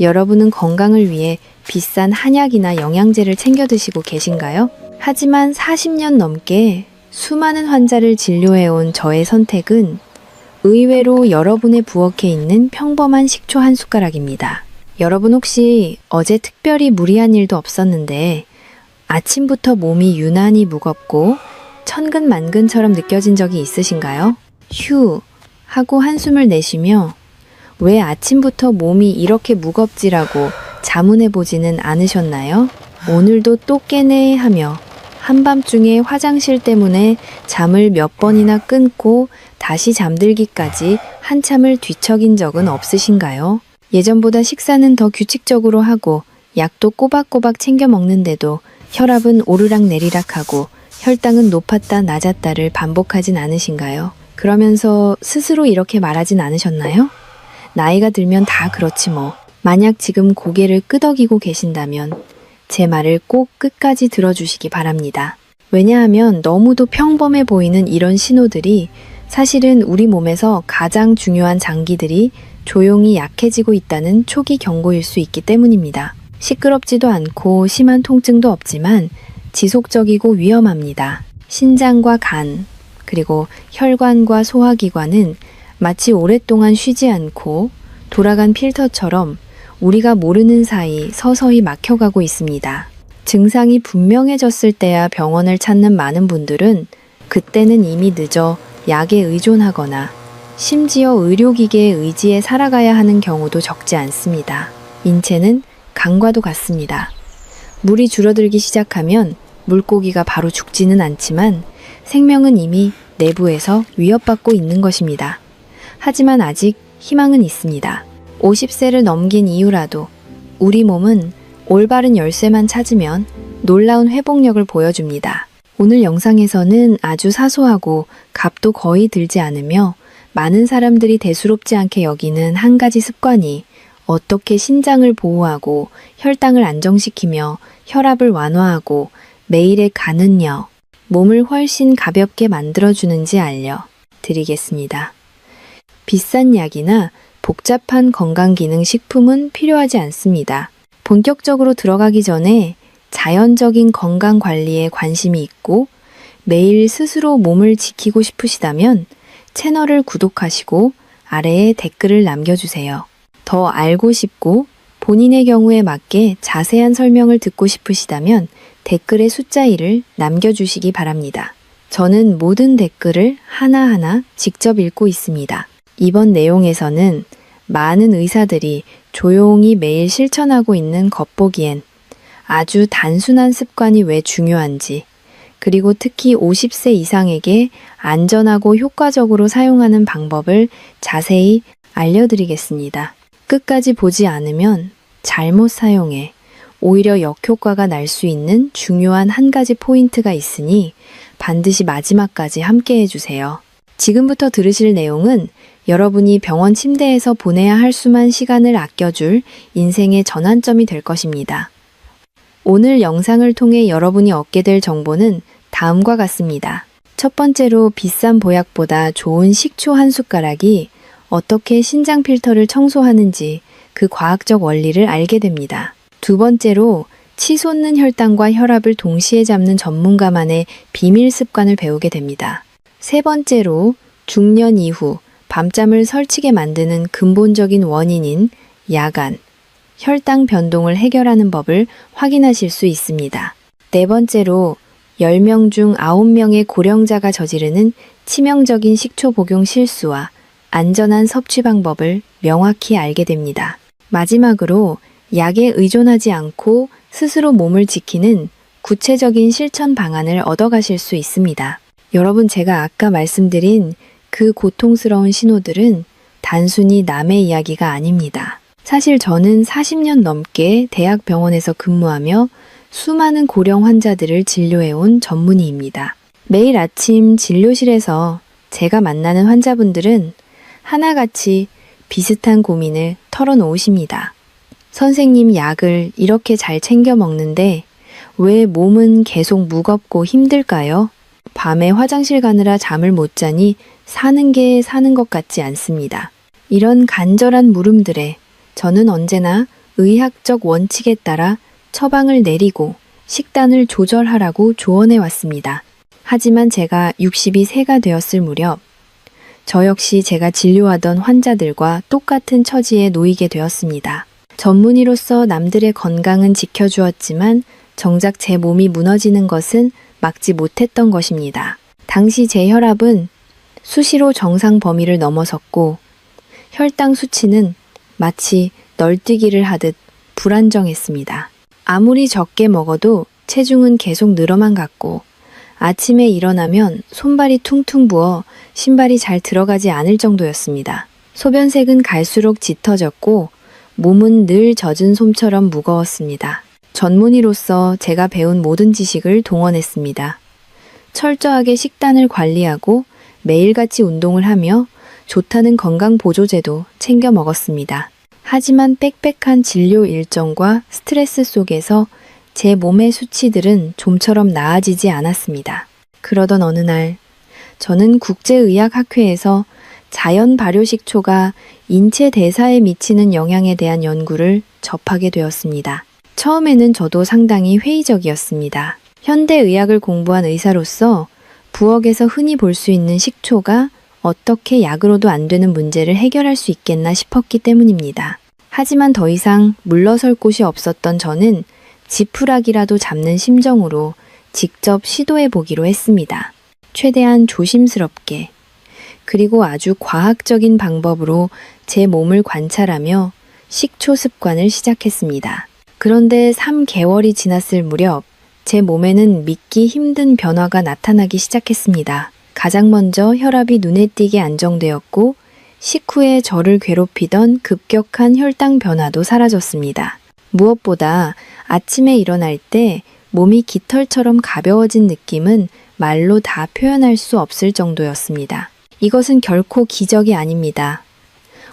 여러분은 건강을 위해 비싼 한약이나 영양제를 챙겨 드시고 계신가요? 하지만 40년 넘게 수많은 환자를 진료해온 저의 선택은 의외로 여러분의 부엌에 있는 평범한 식초 한 숟가락입니다. 여러분 혹시 어제 특별히 무리한 일도 없었는데 아침부터 몸이 유난히 무겁고 천근만근처럼 느껴진 적이 있으신가요? 휴 하고 한숨을 내쉬며 왜 아침부터 몸이 이렇게 무겁지라고 자문해보지는 않으셨나요? 오늘도 또 깨네 하며 한밤중에 화장실 때문에 잠을 몇 번이나 끊고 다시 잠들기까지 한참을 뒤척인 적은 없으신가요? 예전보다 식사는 더 규칙적으로 하고 약도 꼬박꼬박 챙겨 먹는데도 혈압은 오르락내리락하고 혈당은 높았다 낮았다를 반복하진 않으신가요? 그러면서 스스로 이렇게 말하진 않으셨나요? 나이가 들면 다 그렇지 뭐. 만약 지금 고개를 끄덕이고 계신다면 제 말을 꼭 끝까지 들어주시기 바랍니다. 왜냐하면 너무도 평범해 보이는 이런 신호들이 사실은 우리 몸에서 가장 중요한 장기들이 조용히 약해지고 있다는 초기 경고일 수 있기 때문입니다. 시끄럽지도 않고 심한 통증도 없지만 지속적이고 위험합니다. 신장과 간, 그리고 혈관과 소화기관은 마치 오랫동안 쉬지 않고 돌아간 필터처럼 우리가 모르는 사이 서서히 막혀가고 있습니다. 증상이 분명해졌을 때야 병원을 찾는 많은 분들은 그때는 이미 늦어 약에 의존하거나 심지어 의료기계의 의지에 살아가야 하는 경우도 적지 않습니다. 인체는 강과도 같습니다. 물이 줄어들기 시작하면 물고기가 바로 죽지는 않지만 생명은 이미 내부에서 위협받고 있는 것입니다. 하지만 아직 희망은 있습니다. 50세를 넘긴 이후라도 우리 몸은 올바른 열쇠만 찾으면 놀라운 회복력을 보여줍니다. 오늘 영상에서는 아주 사소하고 값도 거의 들지 않으며 많은 사람들이 대수롭지 않게 여기는 한 가지 습관이 어떻게 신장을 보호하고 혈당을 안정시키며 혈압을 완화하고 매일의 가는요, 몸을 훨씬 가볍게 만들어주는지 알려드리겠습니다. 비싼 약이나 복잡한 건강기능식품은 필요하지 않습니다. 본격적으로 들어가기 전에 자연적인 건강관리에 관심이 있고 매일 스스로 몸을 지키고 싶으시다면 채널을 구독하시고 아래에 댓글을 남겨주세요. 더 알고 싶고 본인의 경우에 맞게 자세한 설명을 듣고 싶으시다면 댓글에 숫자 1을 남겨주시기 바랍니다. 저는 모든 댓글을 하나하나 직접 읽고 있습니다. 이번 내용에서는 많은 의사들이 조용히 매일 실천하고 있는 겉보기엔 아주 단순한 습관이 왜 중요한지, 그리고 특히 50세 이상에게 안전하고 효과적으로 사용하는 방법을 자세히 알려드리겠습니다. 끝까지 보지 않으면 잘못 사용해 오히려 역효과가 날 수 있는 중요한 한 가지 포인트가 있으니 반드시 마지막까지 함께 해주세요. 지금부터 들으실 내용은 여러분이 병원 침대에서 보내야 할 수만 시간을 아껴줄 인생의 전환점이 될 것입니다. 오늘 영상을 통해 여러분이 얻게 될 정보는 다음과 같습니다. 첫 번째로 비싼 보약보다 좋은 식초 한 숟가락이 어떻게 신장 필터를 청소하는지 그 과학적 원리를 알게 됩니다. 두 번째로 치솟는 혈당과 혈압을 동시에 잡는 전문가만의 비밀 습관을 배우게 됩니다. 세 번째로 중년 이후 밤잠을 설치게 만드는 근본적인 원인인 야간, 혈당 변동을 해결하는 법을 확인하실 수 있습니다. 네 번째로 10명 중 9명의 고령자가 저지르는 치명적인 식초 복용 실수와 안전한 섭취 방법을 명확히 알게 됩니다. 마지막으로 약에 의존하지 않고 스스로 몸을 지키는 구체적인 실천 방안을 얻어가실 수 있습니다. 여러분, 제가 아까 말씀드린 그 고통스러운 신호들은 단순히 남의 이야기가 아닙니다. 사실 저는 40년 넘게 대학병원에서 근무하며 수많은 고령 환자들을 진료해온 전문의입니다. 매일 아침 진료실에서 제가 만나는 환자분들은 하나같이 비슷한 고민을 털어놓으십니다. 선생님, 약을 이렇게 잘 챙겨 먹는데 왜 몸은 계속 무겁고 힘들까요? 밤에 화장실 가느라 잠을 못 자니 사는 게 사는 것 같지 않습니다. 이런 간절한 물음들에 저는 언제나 의학적 원칙에 따라 처방을 내리고 식단을 조절하라고 조언해 왔습니다. 하지만 제가 60이 세가 되었을 무렵 저 역시 제가 진료하던 환자들과 똑같은 처지에 놓이게 되었습니다. 전문의로서 남들의 건강은 지켜주었지만 정작 제 몸이 무너지는 것은 막지 못했던 것입니다. 당시 제 혈압은 수시로 정상 범위를 넘어섰고 혈당 수치는 마치 널뛰기를 하듯 불안정했습니다. 아무리 적게 먹어도 체중은 계속 늘어만 갔고 아침에 일어나면 손발이 퉁퉁 부어 신발이 잘 들어가지 않을 정도였습니다. 소변색은 갈수록 짙어졌고 몸은 늘 젖은 솜처럼 무거웠습니다. 전문의로서 제가 배운 모든 지식을 동원했습니다. 철저하게 식단을 관리하고 매일같이 운동을 하며 좋다는 건강보조제도 챙겨 먹었습니다. 하지만 빽빽한 진료 일정과 스트레스 속에서 제 몸의 수치들은 좀처럼 나아지지 않았습니다. 그러던 어느 날 저는 국제의학학회에서 자연 발효식초가 인체 대사에 미치는 영향에 대한 연구를 접하게 되었습니다. 처음에는 저도 상당히 회의적이었습니다. 현대의학을 공부한 의사로서 부엌에서 흔히 볼 수 있는 식초가 어떻게 약으로도 안 되는 문제를 해결할 수 있겠나 싶었기 때문입니다. 하지만 더 이상 물러설 곳이 없었던 저는 지푸라기라도 잡는 심정으로 직접 시도해 보기로 했습니다. 최대한 조심스럽게 그리고 아주 과학적인 방법으로 제 몸을 관찰하며 식초 습관을 시작했습니다. 그런데 3개월이 지났을 무렵 제 몸에는 믿기 힘든 변화가 나타나기 시작했습니다. 가장 먼저 혈압이 눈에 띄게 안정되었고 식후에 저를 괴롭히던 급격한 혈당 변화도 사라졌습니다. 무엇보다 아침에 일어날 때 몸이 깃털처럼 가벼워진 느낌은 말로 다 표현할 수 없을 정도였습니다. 이것은 결코 기적이 아닙니다.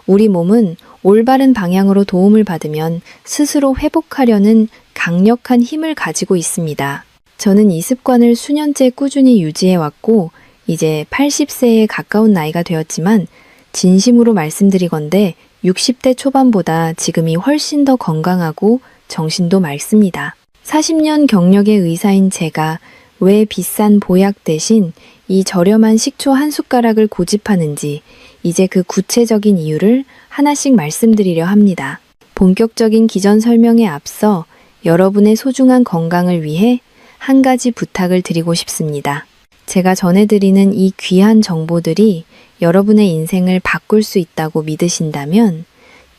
우리 몸은 올바른 방향으로 도움을 받으면 스스로 회복하려는 강력한 힘을 가지고 있습니다. 저는 이 습관을 수년째 꾸준히 유지해왔고 이제 80세에 가까운 나이가 되었지만 진심으로 말씀드리건대 60대 초반보다 지금이 훨씬 더 건강하고 정신도 맑습니다. 40년 경력의 의사인 제가 왜 비싼 보약 대신 이 저렴한 식초 한 숟가락을 고집하는지 이제 그 구체적인 이유를 하나씩 말씀드리려 합니다. 본격적인 기전 설명에 앞서 여러분의 소중한 건강을 위해 한 가지 부탁을 드리고 싶습니다. 제가 전해드리는 이 귀한 정보들이 여러분의 인생을 바꿀 수 있다고 믿으신다면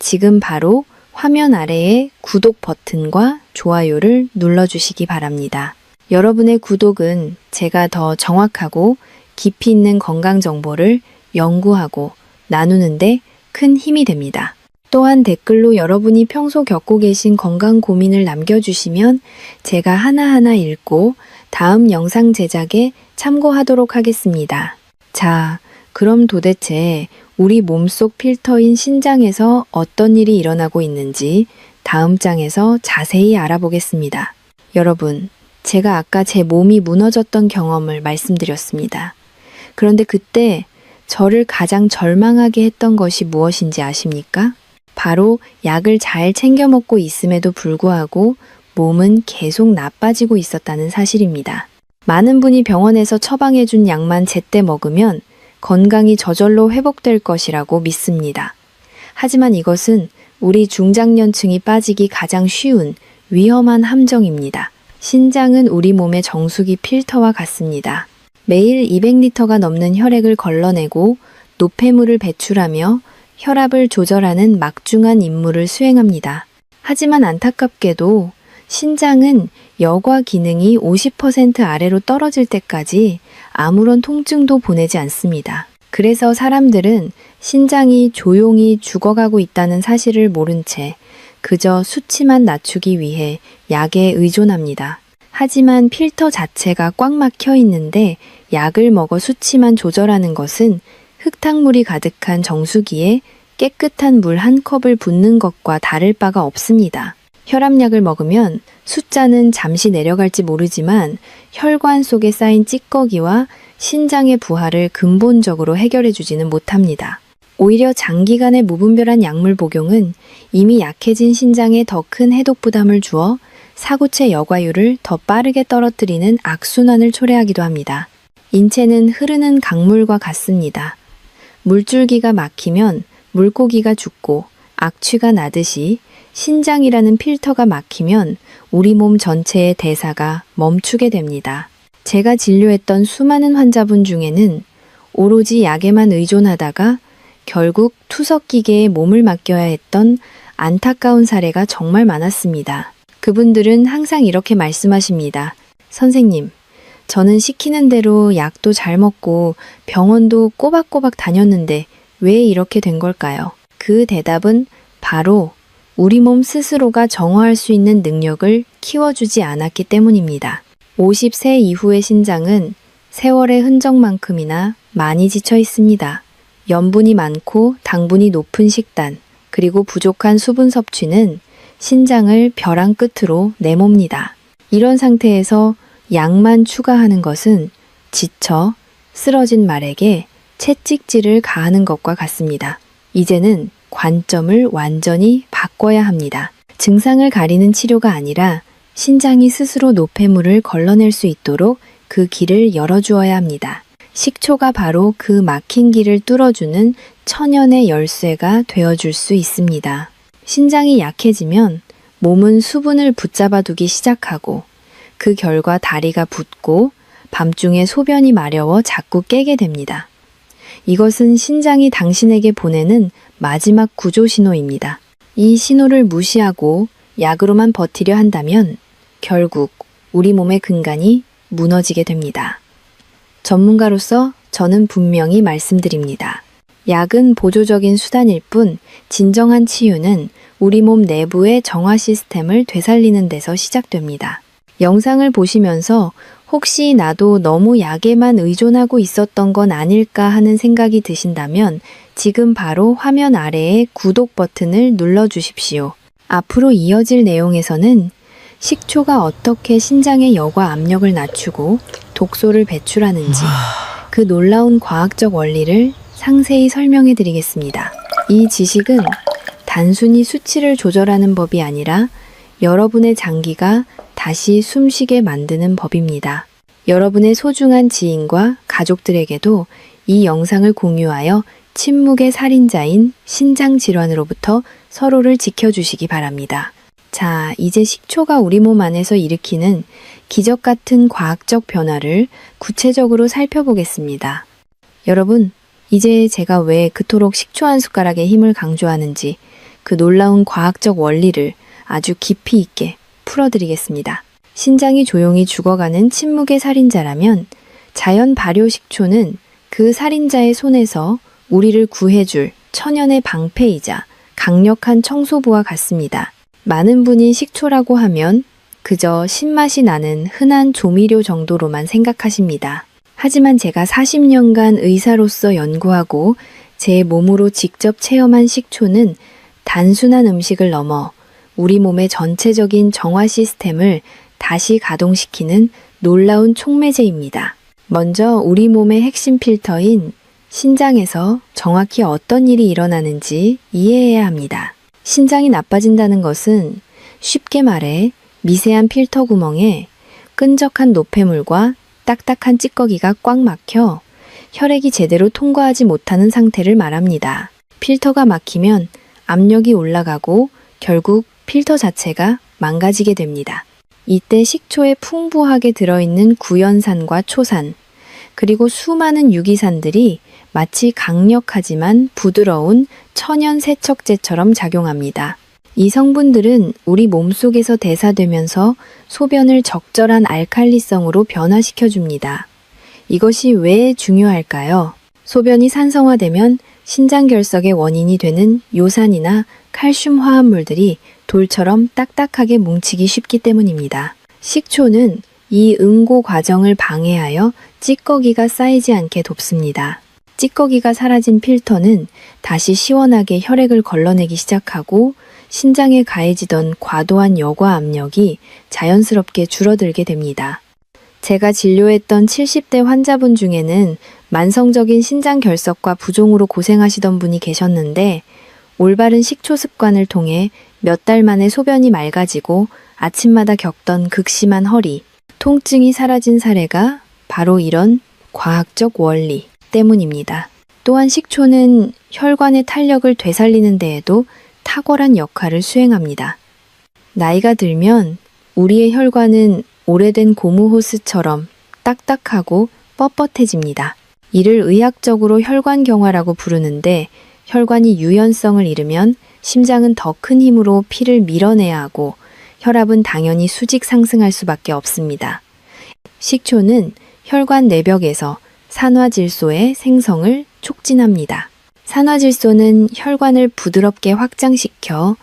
지금 바로 화면 아래의 구독 버튼과 좋아요를 눌러주시기 바랍니다. 여러분의 구독은 제가 더 정확하고 깊이 있는 건강 정보를 연구하고 나누는데 큰 힘이 됩니다. 또한 댓글로 여러분이 평소 겪고 계신 건강 고민을 남겨주시면 제가 하나하나 읽고 다음 영상 제작에 참고하도록 하겠습니다. 자, 그럼 도대체 우리 몸속 필터인 신장에서 어떤 일이 일어나고 있는지 다음 장에서 자세히 알아보겠습니다. 여러분, 제가 아까 제 몸이 무너졌던 경험을 말씀드렸습니다. 그런데 그때 저를 가장 절망하게 했던 것이 무엇인지 아십니까? 바로 약을 잘 챙겨 먹고 있음에도 불구하고 몸은 계속 나빠지고 있었다는 사실입니다. 많은 분이 병원에서 처방해준 약만 제때 먹으면 건강이 저절로 회복될 것이라고 믿습니다. 하지만 이것은 우리 중장년층이 빠지기 가장 쉬운 위험한 함정입니다. 신장은 우리 몸의 정수기 필터와 같습니다. 매일 200리터가 넘는 혈액을 걸러내고 노폐물을 배출하며 혈압을 조절하는 막중한 임무를 수행합니다. 하지만 안타깝게도 신장은 여과 기능이 50% 아래로 떨어질 때까지 아무런 통증도 보내지 않습니다. 그래서 사람들은 신장이 조용히 죽어가고 있다는 사실을 모른 채 그저 수치만 낮추기 위해 약에 의존합니다. 하지만 필터 자체가 꽉 막혀 있는데 약을 먹어 수치만 조절하는 것은 흙탕물이 가득한 정수기에 깨끗한 물 한 컵을 붓는 것과 다를 바가 없습니다. 혈압약을 먹으면 숫자는 잠시 내려갈지 모르지만 혈관 속에 쌓인 찌꺼기와 신장의 부하를 근본적으로 해결해 주지는 못합니다. 오히려 장기간의 무분별한 약물 복용은 이미 약해진 신장에 더 큰 해독 부담을 주어 사구체 여과율을 더 빠르게 떨어뜨리는 악순환을 초래하기도 합니다. 인체는 흐르는 강물과 같습니다. 물줄기가 막히면 물고기가 죽고 악취가 나듯이 신장이라는 필터가 막히면 우리 몸 전체의 대사가 멈추게 됩니다. 제가 진료했던 수많은 환자분 중에는 오로지 약에만 의존하다가 결국 투석기계에 몸을 맡겨야 했던 안타까운 사례가 정말 많았습니다. 그분들은 항상 이렇게 말씀하십니다. 선생님, 저는 시키는 대로 약도 잘 먹고 병원도 꼬박꼬박 다녔는데 왜 이렇게 된 걸까요? 그 대답은 바로 우리 몸 스스로가 정화할 수 있는 능력을 키워주지 않았기 때문입니다. 50세 이후의 신장은 세월의 흔적만큼이나 많이 지쳐 있습니다. 염분이 많고 당분이 높은 식단, 그리고 부족한 수분 섭취는 신장을 벼랑 끝으로 내몹니다. 이런 상태에서 약만 추가하는 것은 지쳐 쓰러진 말에게 채찍질을 가하는 것과 같습니다. 이제는 관점을 완전히 바꿔야 합니다. 증상을 가리는 치료가 아니라 신장이 스스로 노폐물을 걸러낼 수 있도록 그 길을 열어주어야 합니다. 식초가 바로 그 막힌 길을 뚫어주는 천연의 열쇠가 되어줄 수 있습니다. 신장이 약해지면 몸은 수분을 붙잡아두기 시작하고 그 결과 다리가 붓고 밤중에 소변이 마려워 자꾸 깨게 됩니다. 이것은 신장이 당신에게 보내는 마지막 구조 신호입니다. 이 신호를 무시하고 약으로만 버티려 한다면 결국 우리 몸의 근간이 무너지게 됩니다. 전문가로서 저는 분명히 말씀드립니다. 약은 보조적인 수단일 뿐 진정한 치유는 우리 몸 내부의 정화 시스템을 되살리는 데서 시작됩니다. 영상을 보시면서 혹시 나도 너무 약에만 의존하고 있었던 건 아닐까 하는 생각이 드신다면 지금 바로 화면 아래의 구독 버튼을 눌러주십시오. 앞으로 이어질 내용에서는 식초가 어떻게 신장의 여과 압력을 낮추고 독소를 배출하는지 그 놀라운 과학적 원리를 상세히 설명해 드리겠습니다. 이 지식은 단순히 수치를 조절하는 법이 아니라 여러분의 장기가 다시 숨쉬게 만드는 법입니다. 여러분의 소중한 지인과 가족들에게도 이 영상을 공유하여 침묵의 살인자인 신장 질환으로부터 서로를 지켜주시기 바랍니다. 자, 이제 식초가 우리 몸 안에서 일으키는 기적 같은 과학적 변화를 구체적으로 살펴보겠습니다. 여러분, 이제 제가 왜 그토록 식초 한 숟가락의 힘을 강조하는지 그 놀라운 과학적 원리를 아주 깊이 있게 풀어드리겠습니다. 신장이 조용히 죽어가는 침묵의 살인자라면 자연 발효 식초는 그 살인자의 손에서 우리를 구해줄 천연의 방패이자 강력한 청소부와 같습니다. 많은 분이 식초라고 하면 그저 신맛이 나는 흔한 조미료 정도로만 생각하십니다. 하지만 제가 40년간 의사로서 연구하고 제 몸으로 직접 체험한 식초는 단순한 음식을 넘어 우리 몸의 전체적인 정화 시스템을 다시 가동시키는 놀라운 촉매제입니다. 먼저 우리 몸의 핵심 필터인 신장에서 정확히 어떤 일이 일어나는지 이해해야 합니다. 신장이 나빠진다는 것은 쉽게 말해 미세한 필터 구멍에 끈적한 노폐물과 딱딱한 찌꺼기가 꽉 막혀 혈액이 제대로 통과하지 못하는 상태를 말합니다. 필터가 막히면 압력이 올라가고 결국 필터 자체가 망가지게 됩니다. 이때 식초에 풍부하게 들어있는 구연산과 초산, 그리고 수많은 유기산들이 마치 강력하지만 부드러운 천연 세척제처럼 작용합니다. 이 성분들은 우리 몸속에서 대사되면서 소변을 적절한 알칼리성으로 변화시켜줍니다. 이것이 왜 중요할까요? 소변이 산성화되면 신장결석의 원인이 되는 요산이나 칼슘 화합물들이 돌처럼 딱딱하게 뭉치기 쉽기 때문입니다. 식초는 이 응고 과정을 방해하여 찌꺼기가 쌓이지 않게 돕습니다. 찌꺼기가 사라진 필터는 다시 시원하게 혈액을 걸러내기 시작하고 신장에 가해지던 과도한 여과 압력이 자연스럽게 줄어들게 됩니다. 제가 진료했던 70대 환자분 중에는 만성적인 신장 결석과 부종으로 고생하시던 분이 계셨는데 올바른 식초 습관을 통해 몇 달 만에 소변이 맑아지고 아침마다 겪던 극심한 허리, 통증이 사라진 사례가 바로 이런 과학적 원리 때문입니다. 또한 식초는 혈관의 탄력을 되살리는 데에도 탁월한 역할을 수행합니다. 나이가 들면 우리의 혈관은 오래된 고무 호스처럼 딱딱하고 뻣뻣해집니다. 이를 의학적으로 혈관경화라고 부르는데 혈관이 유연성을 잃으면 심장은 더 큰 힘으로 피를 밀어내야 하고 혈압은 당연히 수직 상승할 수밖에 없습니다. 식초는 혈관 내벽에서 산화질소의 생성을 촉진합니다. 산화질소는 혈관을 부드럽게 확장시켜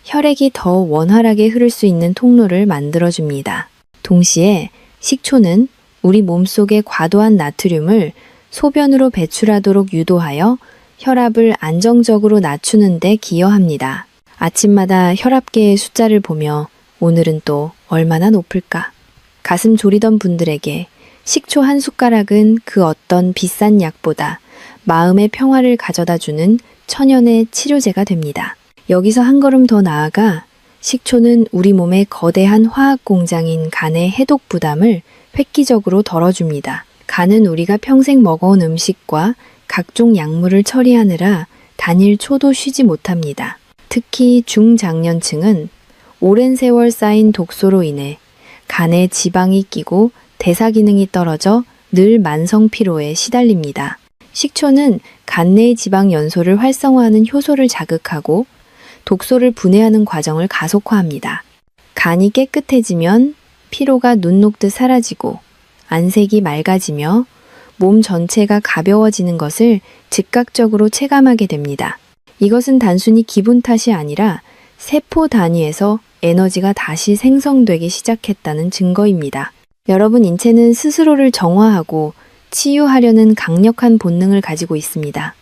혈액이 더 원활하게 흐를 수 있는 통로를 만들어줍니다. 동시에 식초는 우리 몸속의 과도한 나트륨을 소변으로 배출하도록 유도하여 혈압을 안정적으로 낮추는 데 기여합니다. 아침마다 혈압계의 숫자를 보며 오늘은 또 얼마나 높을까? 가슴 졸이던 분들에게 식초 한 숟가락은 그 어떤 비싼 약보다 마음의 평화를 가져다주는 천연의 치료제가 됩니다. 여기서 한 걸음 더 나아가 식초는 우리 몸의 거대한 화학 공장인 간의 해독 부담을 획기적으로 덜어줍니다. 간은 우리가 평생 먹어온 음식과 각종 약물을 처리하느라 단일 초도 쉬지 못합니다. 특히 중장년층은 오랜 세월 쌓인 독소로 인해 간에 지방이 끼고 대사 기능이 떨어져 늘 만성 피로에 시달립니다. 식초는 간 내의 지방 연소를 활성화하는 효소를 자극하고 독소를 분해하는 과정을 가속화합니다. 간이 깨끗해지면 피로가 눈 녹듯 사라지고 안색이 맑아지며 몸 전체가 가벼워지는 것을 즉각적으로 체감하게 됩니다. 이것은 단순히 기분 탓이 아니라 세포 단위에서 에너지가 다시 생성되기 시작했다는 증거입니다. 여러분, 인체는 스스로를 정화하고 치유하려는 강력한 본능을 가지고 있습니다.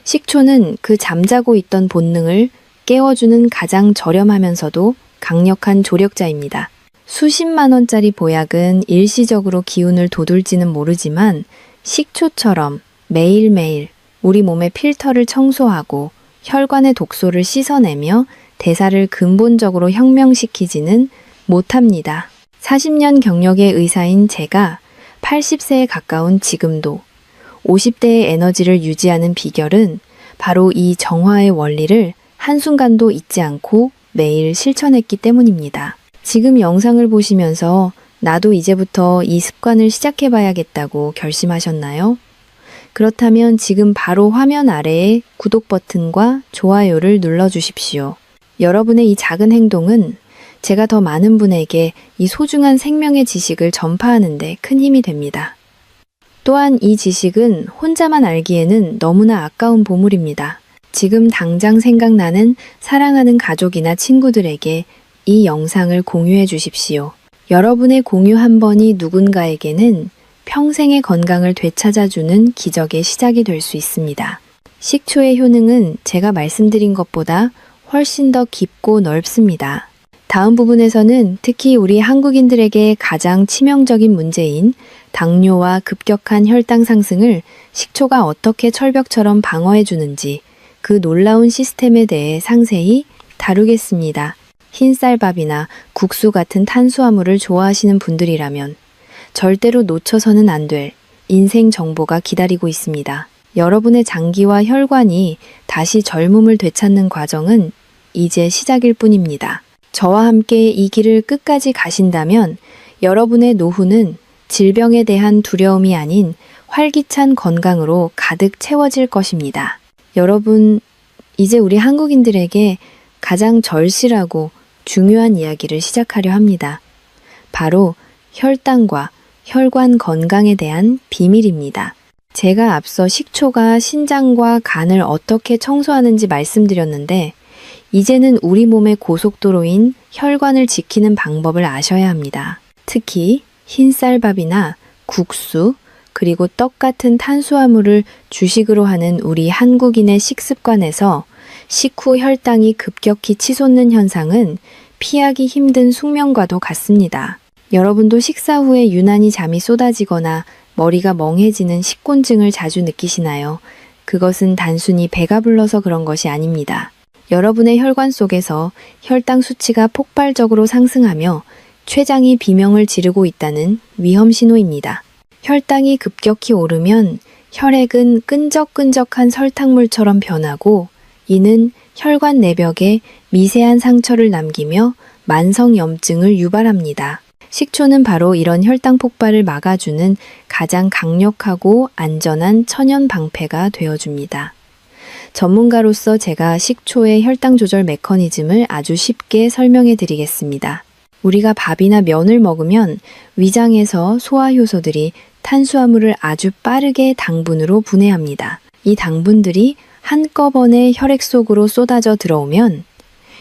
식초는 그 잠자고 있던 본능을 깨워주는 가장 저렴하면서도 강력한 조력자입니다. 수십만 원짜리 보약은 일시적으로 기운을 돋울지는 모르지만 식초처럼 매일매일 우리 몸의 필터를 청소하고 혈관의 독소를 씻어내며 대사를 근본적으로 혁명시키지는 못합니다. 40년 경력의 의사인 제가 80세에 가까운 지금도 50대의 에너지를 유지하는 비결은 바로 이 정화의 원리를 한순간도 잊지 않고 매일 실천했기 때문입니다. 지금 영상을 보시면서 나도 이제부터 이 습관을 시작해봐야겠다고 결심하셨나요? 그렇다면 지금 바로 화면 아래에 구독 버튼과 좋아요를 눌러주십시오. 여러분의 이 작은 행동은 제가 더 많은 분에게 이 소중한 생명의 지식을 전파하는 데 큰 힘이 됩니다. 또한 이 지식은 혼자만 알기에는 너무나 아까운 보물입니다. 지금 당장 생각나는 사랑하는 가족이나 친구들에게 이 영상을 공유해 주십시오. 여러분의 공유 한 번이 누군가에게는 평생의 건강을 되찾아주는 기적의 시작이 될 수 있습니다. 식초의 효능은 제가 말씀드린 것보다 훨씬 더 깊고 넓습니다. 다음 부분에서는 특히 우리 한국인들에게 가장 치명적인 문제인 당뇨와 급격한 혈당 상승을 식초가 어떻게 철벽처럼 방어해 주는지 그 놀라운 시스템에 대해 상세히 다루겠습니다. 흰쌀밥이나 국수 같은 탄수화물을 좋아하시는 분들이라면 절대로 놓쳐서는 안 될 인생 정보가 기다리고 있습니다. 여러분의 장기와 혈관이 다시 젊음을 되찾는 과정은 이제 시작일 뿐입니다. 저와 함께 이 길을 끝까지 가신다면 여러분의 노후는 질병에 대한 두려움이 아닌 활기찬 건강으로 가득 채워질 것입니다. 여러분, 이제 우리 한국인들에게 가장 절실하고 중요한 이야기를 시작하려 합니다. 바로 혈당과 혈관 건강에 대한 비밀입니다. 제가 앞서 식초가 신장과 간을 어떻게 청소하는지 말씀드렸는데 이제는 우리 몸의 고속도로인 혈관을 지키는 방법을 아셔야 합니다. 특히 흰쌀밥이나 국수, 그리고 떡 같은 탄수화물을 주식으로 하는 우리 한국인의 식습관에서 식후 혈당이 급격히 치솟는 현상은 피하기 힘든 숙명과도 같습니다. 여러분도 식사 후에 유난히 잠이 쏟아지거나 머리가 멍해지는 식곤증을 자주 느끼시나요? 그것은 단순히 배가 불러서 그런 것이 아닙니다. 여러분의 혈관 속에서 혈당 수치가 폭발적으로 상승하며 췌장이 비명을 지르고 있다는 위험 신호입니다. 혈당이 급격히 오르면 혈액은 끈적끈적한 설탕물처럼 변하고 이는 혈관 내벽에 미세한 상처를 남기며 만성염증을 유발합니다. 식초는 바로 이런 혈당 폭발을 막아주는 가장 강력하고 안전한 천연 방패가 되어줍니다. 전문가로서 제가 식초의 혈당 조절 메커니즘을 아주 쉽게 설명해 드리겠습니다. 우리가 밥이나 면을 먹으면 위장에서 소화효소들이 탄수화물을 아주 빠르게 당분으로 분해합니다. 이 당분들이 한꺼번에 혈액 속으로 쏟아져 들어오면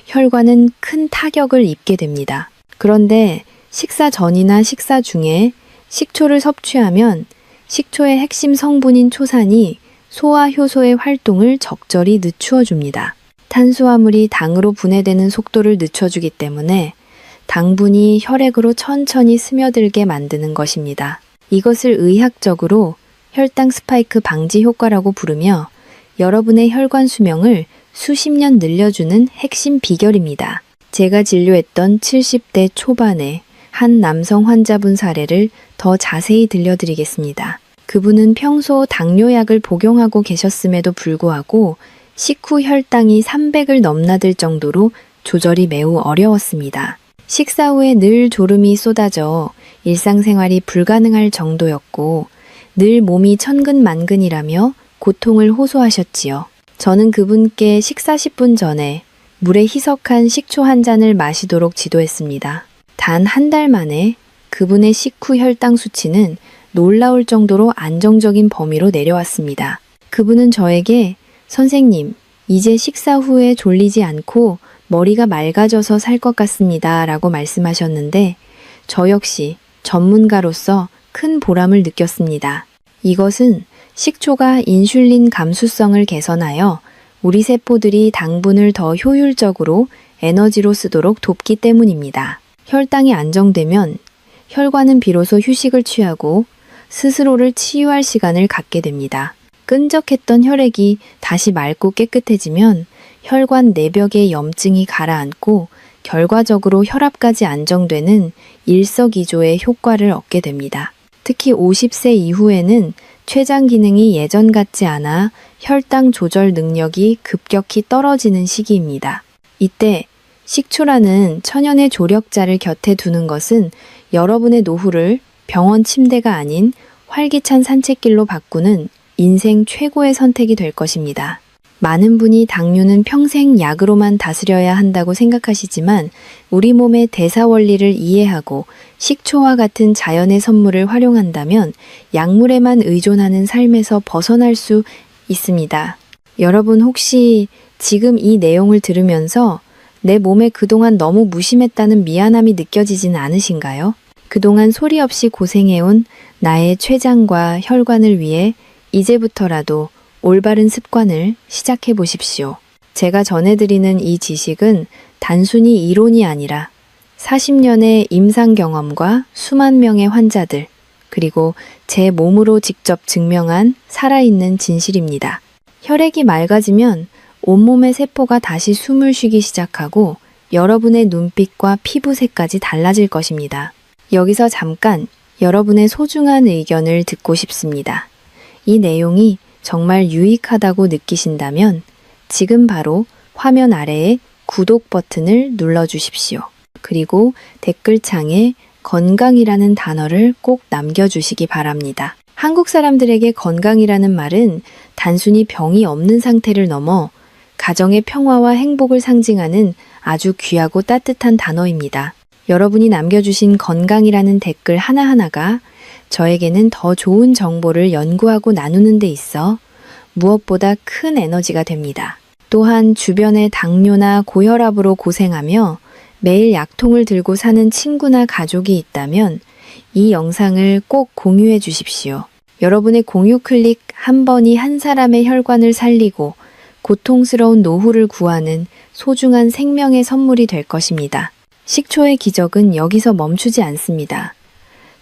혈관은 큰 타격을 입게 됩니다. 그런데 식사 전이나 식사 중에 식초를 섭취하면 식초의 핵심 성분인 초산이 소화효소의 활동을 적절히 늦추어 줍니다. 탄수화물이 당으로 분해되는 속도를 늦춰주기 때문에 당분이 혈액으로 천천히 스며들게 만드는 것입니다. 이것을 의학적으로 혈당 스파이크 방지 효과라고 부르며 여러분의 혈관 수명을 수십 년 늘려주는 핵심 비결입니다. 제가 진료했던 70대 초반의 한 남성 환자분 사례를 더 자세히 들려드리겠습니다. 그분은 평소 당뇨약을 복용하고 계셨음에도 불구하고 식후 혈당이 300을 넘나들 정도로 조절이 매우 어려웠습니다. 식사 후에 늘 졸음이 쏟아져 일상생활이 불가능할 정도였고 늘 몸이 천근만근이라며 고통을 호소하셨지요. 저는 그분께 식사 10분 전에 물에 희석한 식초 한 잔을 마시도록 지도했습니다. 단 한 달 만에 그분의 식후 혈당 수치는 놀라울 정도로 안정적인 범위로 내려왔습니다. 그분은 저에게 선생님, 이제 식사 후에 졸리지 않고 머리가 맑아져서 살 것 같습니다 라고 말씀하셨는데 저 역시 전문가로서 큰 보람을 느꼈습니다. 이것은 식초가 인슐린 감수성을 개선하여 우리 세포들이 당분을 더 효율적으로 에너지로 쓰도록 돕기 때문입니다. 혈당이 안정되면 혈관은 비로소 휴식을 취하고 스스로를 치유할 시간을 갖게 됩니다. 끈적했던 혈액이 다시 맑고 깨끗해지면 혈관 내벽의 염증이 가라앉고 결과적으로 혈압까지 안정되는 일석이조의 효과를 얻게 됩니다. 특히 50세 이후에는 췌장 기능이 예전 같지 않아 혈당 조절 능력이 급격히 떨어지는 시기입니다. 이때 식초라는 천연의 조력자를 곁에 두는 것은 여러분의 노후를 병원 침대가 아닌 활기찬 산책길로 바꾸는 인생 최고의 선택이 될 것입니다. 많은 분이 당뇨는 평생 약으로만 다스려야 한다고 생각하시지만 우리 몸의 대사 원리를 이해하고 식초와 같은 자연의 선물을 활용한다면 약물에만 의존하는 삶에서 벗어날 수 있습니다. 여러분 혹시 지금 이 내용을 들으면서 내 몸에 그동안 너무 무심했다는 미안함이 느껴지진 않으신가요? 그동안 소리 없이 고생해온 나의 췌장과 혈관을 위해 이제부터라도 올바른 습관을 시작해 보십시오. 제가 전해드리는 이 지식은 단순히 이론이 아니라 40년의 임상 경험과 수만 명의 환자들, 그리고 제 몸으로 직접 증명한 살아있는 진실입니다. 혈액이 맑아지면 온몸의 세포가 다시 숨을 쉬기 시작하고 여러분의 눈빛과 피부색까지 달라질 것입니다. 여기서 잠깐 여러분의 소중한 의견을 듣고 싶습니다. 이 내용이 정말 유익하다고 느끼신다면 지금 바로 화면 아래에 구독 버튼을 눌러주십시오. 그리고 댓글창에 건강이라는 단어를 꼭 남겨주시기 바랍니다. 한국 사람들에게 건강이라는 말은 단순히 병이 없는 상태를 넘어 가정의 평화와 행복을 상징하는 아주 귀하고 따뜻한 단어입니다. 여러분이 남겨주신 건강이라는 댓글 하나하나가 저에게는 더 좋은 정보를 연구하고 나누는 데 있어 무엇보다 큰 에너지가 됩니다. 또한 주변에 당뇨나 고혈압으로 고생하며 매일 약통을 들고 사는 친구나 가족이 있다면 이 영상을 꼭 공유해 주십시오. 여러분의 공유 클릭 한 번이 한 사람의 혈관을 살리고 고통스러운 노후를 구하는 소중한 생명의 선물이 될 것입니다. 식초의 기적은 여기서 멈추지 않습니다.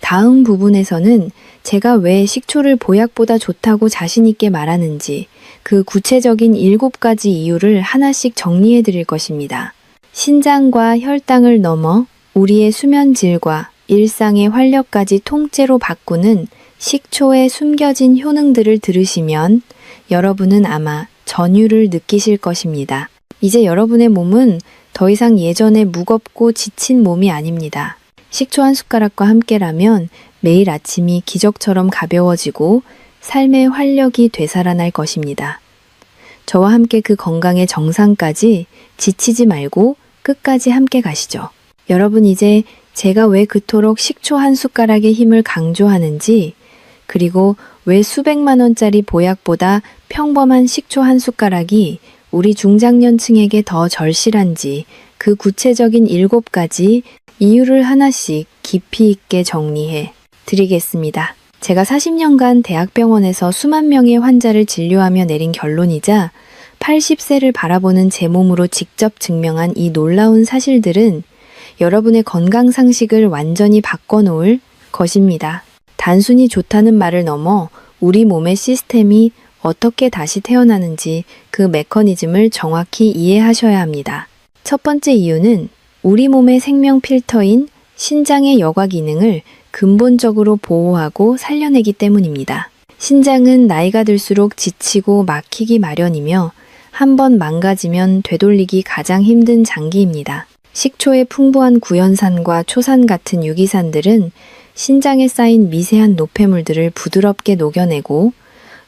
다음 부분에서는 제가 왜 식초를 보약보다 좋다고 자신 있게 말하는지 그 구체적인 7가지 이유를 하나씩 정리해 드릴 것입니다. 신장과 혈당을 넘어 우리의 수면 질과 일상의 활력까지 통째로 바꾸는 식초의 숨겨진 효능들을 들으시면 여러분은 아마 전율을 느끼실 것입니다. 이제 여러분의 몸은 더 이상 예전에 무겁고 지친 몸이 아닙니다. 식초 한 숟가락과 함께라면 매일 아침이 기적처럼 가벼워지고 삶의 활력이 되살아날 것입니다. 저와 함께 그 건강의 정상까지 지치지 말고 끝까지 함께 가시죠. 여러분, 이제 제가 왜 그토록 식초 한 숟가락의 힘을 강조하는지, 그리고 왜 수백만 원짜리 보약보다 평범한 식초 한 숟가락이 우리 중장년층에게 더 절실한지 그 구체적인 7가지 이유를 하나씩 깊이 있게 정리해 드리겠습니다. 제가 40년간 대학병원에서 수만 명의 환자를 진료하며 내린 결론이자 80세를 바라보는 제 몸으로 직접 증명한 이 놀라운 사실들은 여러분의 건강 상식을 완전히 바꿔놓을 것입니다. 단순히 좋다는 말을 넘어 우리 몸의 시스템이 어떻게 다시 태어나는지 그 메커니즘을 정확히 이해하셔야 합니다. 첫 번째 이유는 우리 몸의 생명 필터인 신장의 여과 기능을 근본적으로 보호하고 살려내기 때문입니다. 신장은 나이가 들수록 지치고 막히기 마련이며 한번 망가지면 되돌리기 가장 힘든 장기입니다. 식초의 풍부한 구연산과 초산 같은 유기산들은 신장에 쌓인 미세한 노폐물들을 부드럽게 녹여내고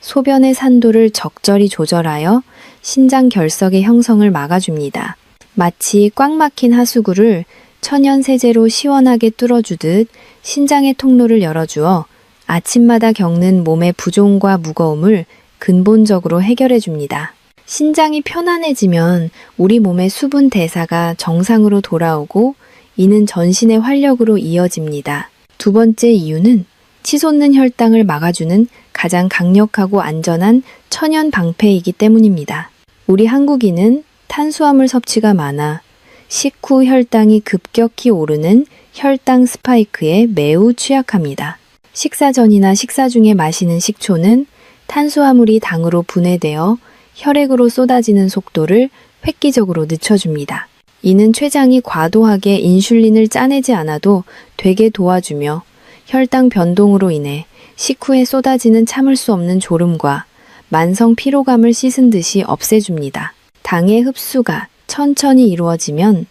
소변의 산도를 적절히 조절하여 신장 결석의 형성을 막아줍니다. 마치 꽉 막힌 하수구를 천연 세제로 시원하게 뚫어주듯 신장의 통로를 열어주어 아침마다 겪는 몸의 부종과 무거움을 근본적으로 해결해줍니다. 신장이 편안해지면 우리 몸의 수분 대사가 정상으로 돌아오고 이는 전신의 활력으로 이어집니다. 두 번째 이유는 치솟는 혈당을 막아주는 가장 강력하고 안전한 천연 방패이기 때문입니다. 우리 한국인은 탄수화물 섭취가 많아 식후 혈당이 급격히 오르는 혈당 스파이크에 매우 취약합니다. 식사 전이나 식사 중에 마시는 식초는 탄수화물이 당으로 분해되어 혈액으로 쏟아지는 속도를 획기적으로 늦춰줍니다. 이는 췌장이 과도하게 인슐린을 짜내지 않아도 되게 도와주며 혈당 변동으로 인해 식후에 쏟아지는 참을 수 없는 졸음과 만성 피로감을 씻은 듯이 없애줍니다. 당의 흡수가 천천히 이루어지면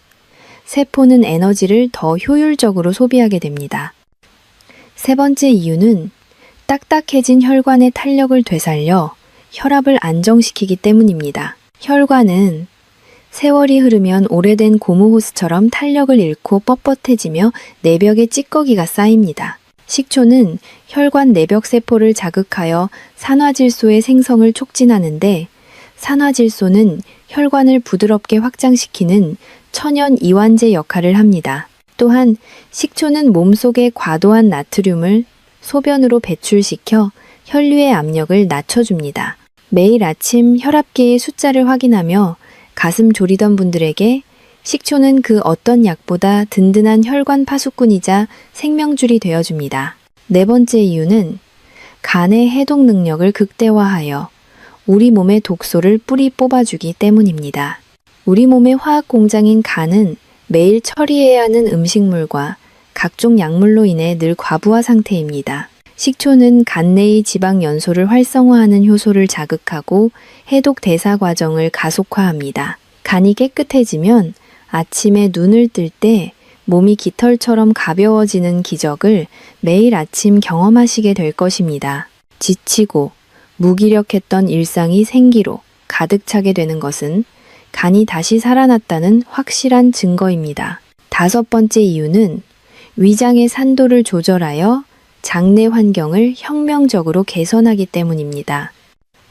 세포는 에너지를 더 효율적으로 소비하게 됩니다. 세 번째 이유는 딱딱해진 혈관의 탄력을 되살려 혈압을 안정시키기 때문입니다. 혈관은 세월이 흐르면 오래된 고무 호스처럼 탄력을 잃고 뻣뻣해지며 내벽에 찌꺼기가 쌓입니다. 식초는 혈관 내벽 세포를 자극하여 산화질소의 생성을 촉진하는데 산화질소는 혈관을 부드럽게 확장시키는 천연 이완제 역할을 합니다. 또한 식초는 몸속의 과도한 나트륨을 소변으로 배출시켜 혈류의 압력을 낮춰줍니다. 매일 아침 혈압계의 숫자를 확인하며 가슴 졸이던 분들에게 식초는 그 어떤 약보다 든든한 혈관 파수꾼이자 생명줄이 되어줍니다. 네 번째 이유는 간의 해독 능력을 극대화하여 우리 몸의 독소를 뿌리 뽑아주기 때문입니다. 우리 몸의 화학 공장인 간은 매일 처리해야 하는 음식물과 각종 약물로 인해 늘 과부하 상태입니다. 식초는 간 내의 지방 연소를 활성화하는 효소를 자극하고 해독 대사 과정을 가속화합니다. 간이 깨끗해지면 아침에 눈을 뜰 때 몸이 깃털처럼 가벼워지는 기적을 매일 아침 경험하시게 될 것입니다. 지치고 무기력했던 일상이 생기로 가득 차게 되는 것은 간이 다시 살아났다는 확실한 증거입니다. 다섯 번째 이유는 위장의 산도를 조절하여 장내 환경을 혁명적으로 개선하기 때문입니다.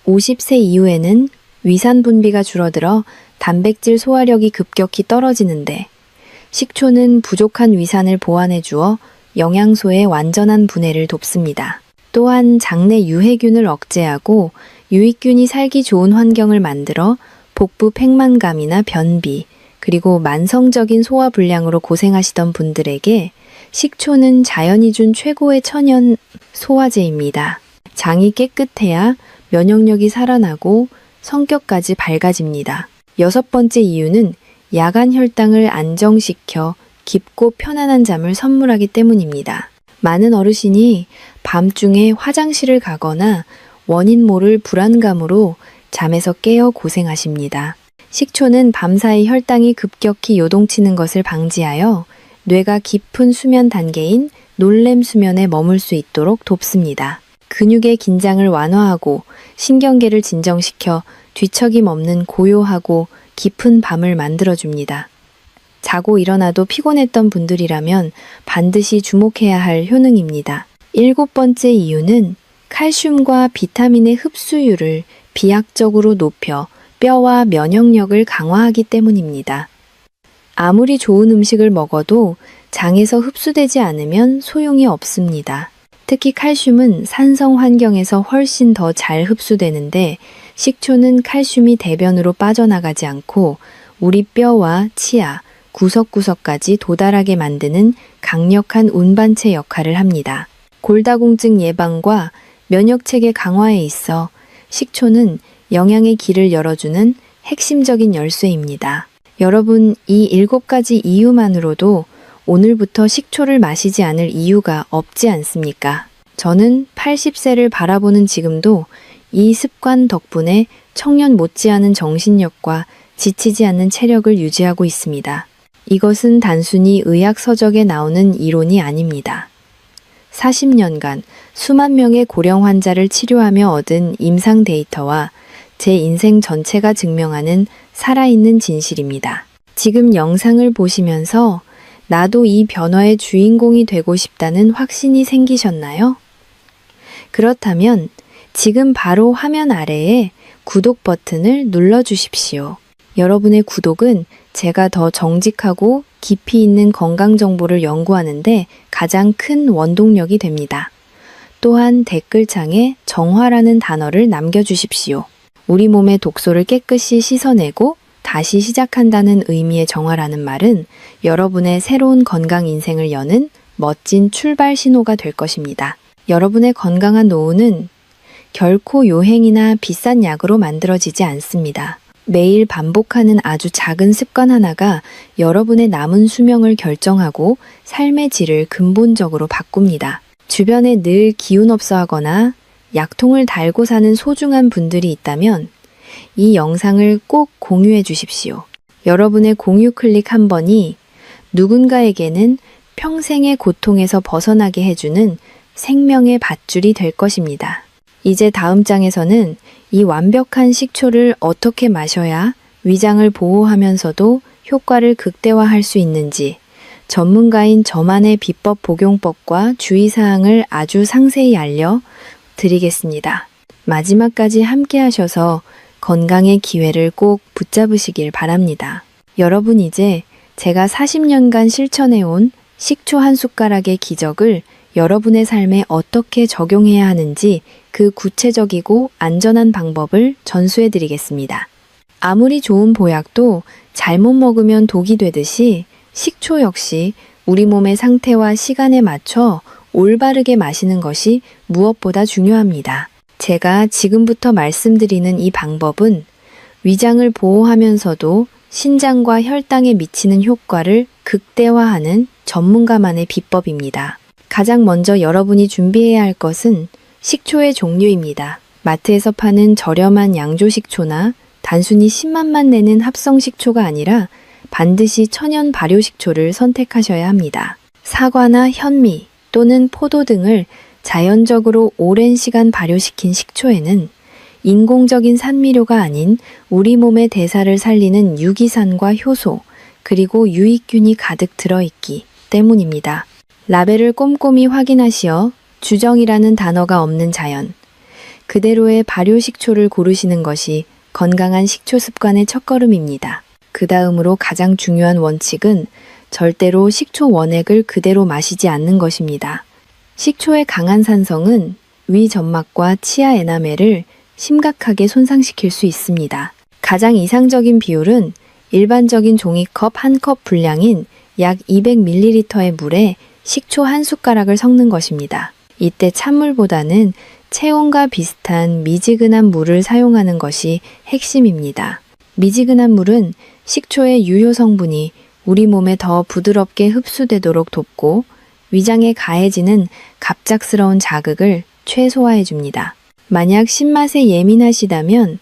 50세 이후에는 위산 분비가 줄어들어 단백질 소화력이 급격히 떨어지는데 식초는 부족한 위산을 보완해 주어 영양소의 완전한 분해를 돕습니다. 또한 장내 유해균을 억제하고 유익균이 살기 좋은 환경을 만들어 복부 팽만감이나 변비, 그리고 만성적인 소화불량으로 고생하시던 분들에게 식초는 자연이 준 최고의 천연 소화제입니다. 장이 깨끗해야 면역력이 살아나고 성격까지 밝아집니다. 6번째 이유는 야간 혈당을 안정시켜 깊고 편안한 잠을 선물하기 때문입니다. 많은 어르신이 밤중에 화장실을 가거나 원인 모를 불안감으로 잠에서 깨어 고생하십니다. 식초는 밤사이 혈당이 급격히 요동치는 것을 방지하여 뇌가 깊은 수면 단계인 놀렘 수면에 머물 수 있도록 돕습니다. 근육의 긴장을 완화하고 신경계를 진정시켜 뒤척임 없는 고요하고 깊은 밤을 만들어줍니다. 자고 일어나도 피곤했던 분들이라면 반드시 주목해야 할 효능입니다. 7번째 이유는 칼슘과 비타민의 흡수율을 비약적으로 높여 뼈와 면역력을 강화하기 때문입니다. 아무리 좋은 음식을 먹어도 장에서 흡수되지 않으면 소용이 없습니다. 특히 칼슘은 산성 환경에서 훨씬 더 잘 흡수되는데 식초는 칼슘이 대변으로 빠져나가지 않고 우리 뼈와 치아, 구석구석까지 도달하게 만드는 강력한 운반체 역할을 합니다. 골다공증 예방과 면역체계 강화에 있어 식초는 영양의 길을 열어주는 핵심적인 열쇠입니다. 여러분, 이 7가지 이유만으로도 오늘부터 식초를 마시지 않을 이유가 없지 않습니까? 저는 80세를 바라보는 지금도 이 습관 덕분에 청년 못지않은 정신력과 지치지 않는 체력을 유지하고 있습니다. 이것은 단순히 의학 서적에 나오는 이론이 아닙니다. 40년간 수만 명의 고령 환자를 치료하며 얻은 임상 데이터와 제 인생 전체가 증명하는 살아있는 진실입니다. 지금 영상을 보시면서 나도 이 변화의 주인공이 되고 싶다는 확신이 생기셨나요? 그렇다면 지금 바로 화면 아래에 구독 버튼을 눌러주십시오. 여러분의 구독은 제가 더 정직하고 깊이 있는 건강 정보를 연구하는데 가장 큰 원동력이 됩니다. 또한 댓글창에 정화라는 단어를 남겨주십시오. 우리 몸의 독소를 깨끗이 씻어내고 다시 시작한다는 의미의 정화라는 말은 여러분의 새로운 건강 인생을 여는 멋진 출발 신호가 될 것입니다. 여러분의 건강한 노후는 결코 요행이나 비싼 약으로 만들어지지 않습니다. 매일 반복하는 아주 작은 습관 하나가 여러분의 남은 수명을 결정하고 삶의 질을 근본적으로 바꿉니다. 주변에 늘 기운 없어 하거나 약통을 달고 사는 소중한 분들이 있다면 이 영상을 꼭 공유해 주십시오. 여러분의 공유 클릭 한 번이 누군가에게는 평생의 고통에서 벗어나게 해주는 생명의 밧줄이 될 것입니다. 이제 다음 장에서는 이 완벽한 식초를 어떻게 마셔야 위장을 보호하면서도 효과를 극대화할 수 있는지 전문가인 저만의 비법 복용법과 주의사항을 아주 상세히 알려 드리겠습니다. 마지막까지 함께 하셔서 건강의 기회를 꼭 붙잡으시길 바랍니다. 여러분, 이제 제가 40년간 실천해온 식초 한 숟가락의 기적을 여러분의 삶에 어떻게 적용해야 하는지 그 구체적이고 안전한 방법을 전수해 드리겠습니다. 아무리 좋은 보약도 잘못 먹으면 독이 되듯이 식초 역시 우리 몸의 상태와 시간에 맞춰 올바르게 마시는 것이 무엇보다 중요합니다. 제가 지금부터 말씀드리는 이 방법은 위장을 보호하면서도 신장과 혈당에 미치는 효과를 극대화하는 전문가만의 비법입니다. 가장 먼저 여러분이 준비해야 할 것은 식초의 종류입니다. 마트에서 파는 저렴한 양조식초나 단순히 신맛만 내는 합성식초가 아니라 반드시 천연 발효식초를 선택하셔야 합니다. 사과나 현미 또는 포도 등을 자연적으로 오랜 시간 발효시킨 식초에는 인공적인 산미료가 아닌 우리 몸의 대사를 살리는 유기산과 효소, 그리고 유익균이 가득 들어있기 때문입니다. 라벨을 꼼꼼히 확인하시어 주정이라는 단어가 없는 자연, 그대로의 발효식초를 고르시는 것이 건강한 식초 습관의 첫걸음입니다. 그 다음으로 가장 중요한 원칙은 절대로 식초 원액을 그대로 마시지 않는 것입니다. 식초의 강한 산성은 위 점막과 치아 에나멜을 심각하게 손상시킬 수 있습니다. 가장 이상적인 비율은 일반적인 종이컵 한 컵 분량인 약 200ml의 물에 식초 한 숟가락을 섞는 것입니다. 이때 찬물보다는 체온과 비슷한 미지근한 물을 사용하는 것이 핵심입니다. 미지근한 물은 식초의 유효 성분이 우리 몸에 더 부드럽게 흡수되도록 돕고 위장에 가해지는 갑작스러운 자극을 최소화해 줍니다. 만약 신맛에 예민하시다면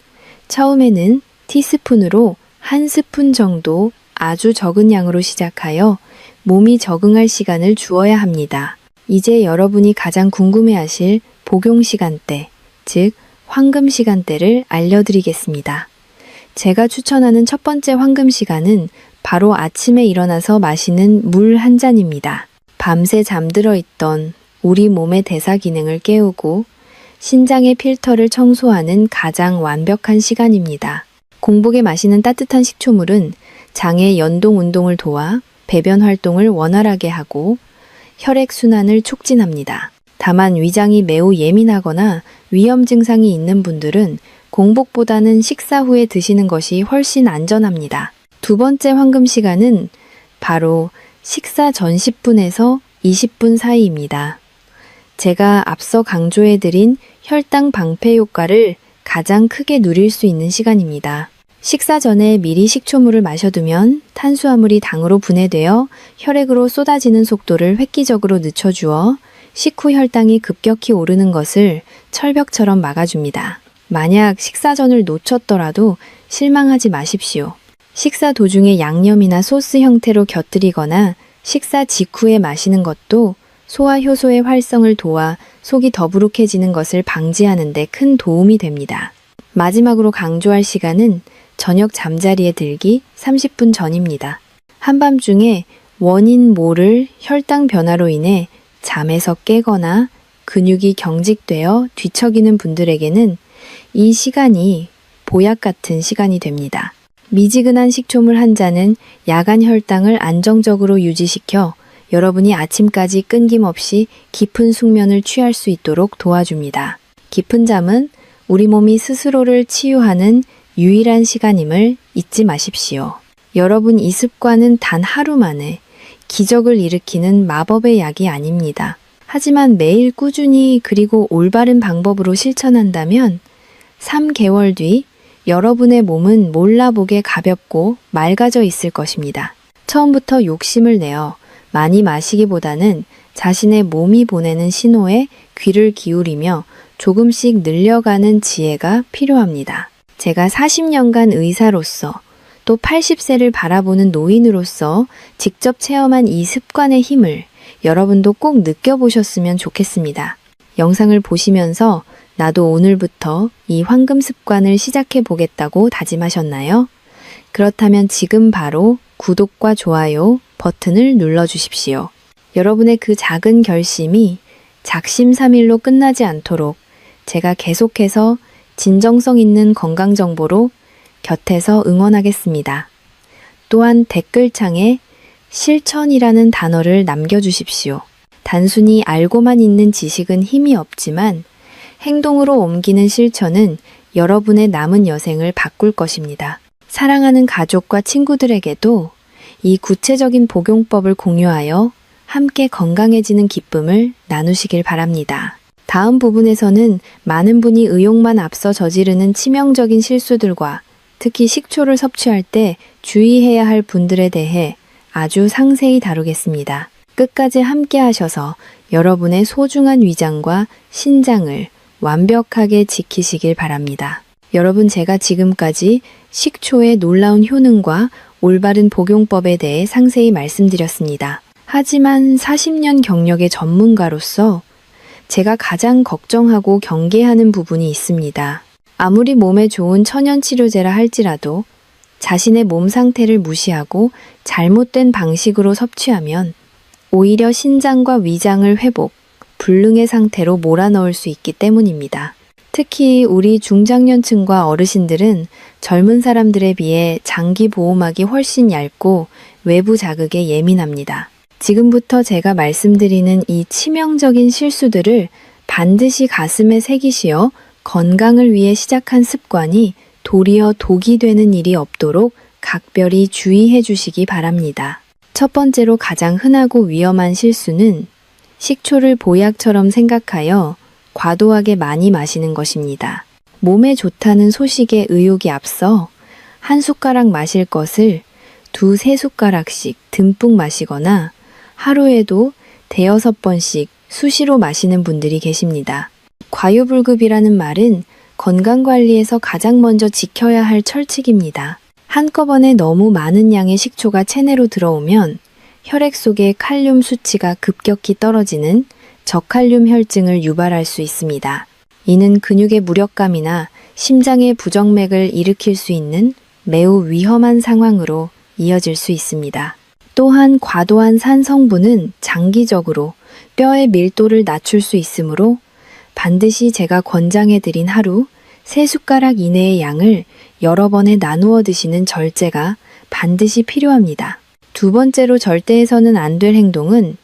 처음에는 티스푼으로 한 스푼 정도 아주 적은 양으로 시작하여 몸이 적응할 시간을 주어야 합니다. 이제 여러분이 가장 궁금해하실 복용 시간대, 즉 황금 시간대를 알려드리겠습니다. 제가 추천하는 첫 번째 황금 시간은 바로 아침에 일어나서 마시는 물 한 잔입니다. 밤새 잠들어 있던 우리 몸의 대사 기능을 깨우고 신장의 필터를 청소하는 가장 완벽한 시간입니다. 공복에 마시는 따뜻한 식초물은 장의 연동 운동을 도와 배변 활동을 원활하게 하고 혈액 순환을 촉진합니다. 다만 위장이 매우 예민하거나 위험 증상이 있는 분들은 공복보다는 식사 후에 드시는 것이 훨씬 안전합니다. 두 번째 황금 시간은 바로 식사 전 10분에서 20분 사이입니다. 제가 앞서 강조해드린 혈당 방패 효과를 가장 크게 누릴 수 있는 시간입니다. 식사 전에 미리 식초물을 마셔두면 탄수화물이 당으로 분해되어 혈액으로 쏟아지는 속도를 획기적으로 늦춰주어 식후 혈당이 급격히 오르는 것을 철벽처럼 막아줍니다. 만약 식사 전을 놓쳤더라도 실망하지 마십시오. 식사 도중에 양념이나 소스 형태로 곁들이거나 식사 직후에 마시는 것도 소화 효소의 활성을 도와 속이 더부룩해지는 것을 방지하는 데 큰 도움이 됩니다. 마지막으로 강조할 시간은 저녁 잠자리에 들기 30분 전입니다. 한밤중에 원인 모를 혈당 변화로 인해 잠에서 깨거나 근육이 경직되어 뒤척이는 분들에게는 이 시간이 보약 같은 시간이 됩니다. 미지근한 식초물 한 잔은 야간 혈당을 안정적으로 유지시켜 여러분이 아침까지 끊김없이 깊은 숙면을 취할 수 있도록 도와줍니다. 깊은 잠은 우리 몸이 스스로를 치유하는 유일한 시간임을 잊지 마십시오. 여러분, 이 습관은 단 하루 만에 기적을 일으키는 마법의 약이 아닙니다. 하지만 매일 꾸준히 그리고 올바른 방법으로 실천한다면 3개월 뒤 여러분의 몸은 몰라보게 가볍고 맑아져 있을 것입니다. 처음부터 욕심을 내어 많이 마시기보다는 자신의 몸이 보내는 신호에 귀를 기울이며 조금씩 늘려가는 지혜가 필요합니다. 제가 40년간 의사로서 또 80세를 바라보는 노인으로서 직접 체험한 이 습관의 힘을 여러분도 꼭 느껴보셨으면 좋겠습니다. 영상을 보시면서 나도 오늘부터 이 황금 습관을 시작해 보겠다고 다짐하셨나요? 그렇다면 지금 바로 구독과 좋아요 버튼을 눌러주십시오. 여러분의 그 작은 결심이 작심삼일로 끝나지 않도록 제가 계속해서 진정성 있는 건강 정보로 곁에서 응원하겠습니다. 또한 댓글창에 실천이라는 단어를 남겨주십시오. 단순히 알고만 있는 지식은 힘이 없지만 행동으로 옮기는 실천은 여러분의 남은 여생을 바꿀 것입니다. 사랑하는 가족과 친구들에게도 이 구체적인 복용법을 공유하여 함께 건강해지는 기쁨을 나누시길 바랍니다. 다음 부분에서는 많은 분이 의욕만 앞서 저지르는 치명적인 실수들과 특히 식초를 섭취할 때 주의해야 할 분들에 대해 아주 상세히 다루겠습니다. 끝까지 함께 하셔서 여러분의 소중한 위장과 신장을 완벽하게 지키시길 바랍니다. 여러분, 제가 지금까지 식초의 놀라운 효능과 올바른 복용법에 대해 상세히 말씀드렸습니다. 하지만 40년 경력의 전문가로서 제가 가장 걱정하고 경계하는 부분이 있습니다. 아무리 몸에 좋은 천연치료제라 할지라도 자신의 몸 상태를 무시하고 잘못된 방식으로 섭취하면 오히려 신장과 위장을 회복, 불능의 상태로 몰아넣을 수 있기 때문입니다. 특히 우리 중장년층과 어르신들은 젊은 사람들에 비해 장기 보호막이 훨씬 얇고 외부 자극에 예민합니다. 지금부터 제가 말씀드리는 이 치명적인 실수들을 반드시 가슴에 새기시어 건강을 위해 시작한 습관이 도리어 독이 되는 일이 없도록 각별히 주의해 주시기 바랍니다. 첫 번째로 가장 흔하고 위험한 실수는 식초를 보약처럼 생각하여 과도하게 많이 마시는 것입니다. 몸에 좋다는 소식에 의욕이 앞서 한 숟가락 마실 것을 두세 숟가락씩 듬뿍 마시거나 하루에도 대여섯 번씩 수시로 마시는 분들이 계십니다. 과유불급이라는 말은 건강관리에서 가장 먼저 지켜야 할 철칙입니다. 한꺼번에 너무 많은 양의 식초가 체내로 들어오면 혈액 속의 칼륨 수치가 급격히 떨어지는 저칼륨 혈증을 유발할 수 있습니다. 이는 근육의 무력감이나 심장의 부정맥을 일으킬 수 있는 매우 위험한 상황으로 이어질 수 있습니다. 또한 과도한 산 성분은 장기적으로 뼈의 밀도를 낮출 수 있으므로 반드시 제가 권장해드린 하루 3숟가락 이내의 양을 여러 번에 나누어 드시는 절제가 반드시 필요합니다. 두 번째로 절대해서는 안 될 행동은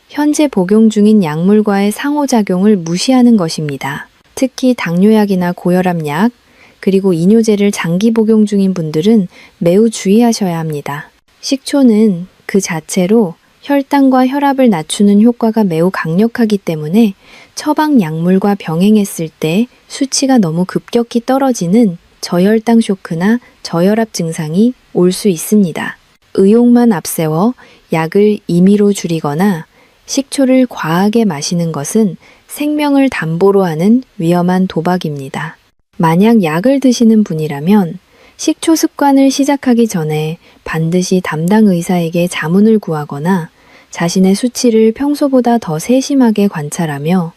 현재 복용 중인 약물과의 상호작용을 무시하는 것입니다. 특히 당뇨약이나 고혈압약, 그리고 이뇨제를 장기 복용 중인 분들은 매우 주의하셔야 합니다. 식초는 그 자체로 혈당과 혈압을 낮추는 효과가 매우 강력하기 때문에 처방 약물과 병행했을 때 수치가 너무 급격히 떨어지는 저혈당 쇼크나 저혈압 증상이 올 수 있습니다. 의욕만 앞세워 약을 임의로 줄이거나 식초를 과하게 마시는 것은 생명을 담보로 하는 위험한 도박입니다. 만약 약을 드시는 분이라면 식초 습관을 시작하기 전에 반드시 담당 의사에게 자문을 구하거나 자신의 수치를 평소보다 더 세심하게 관찰하며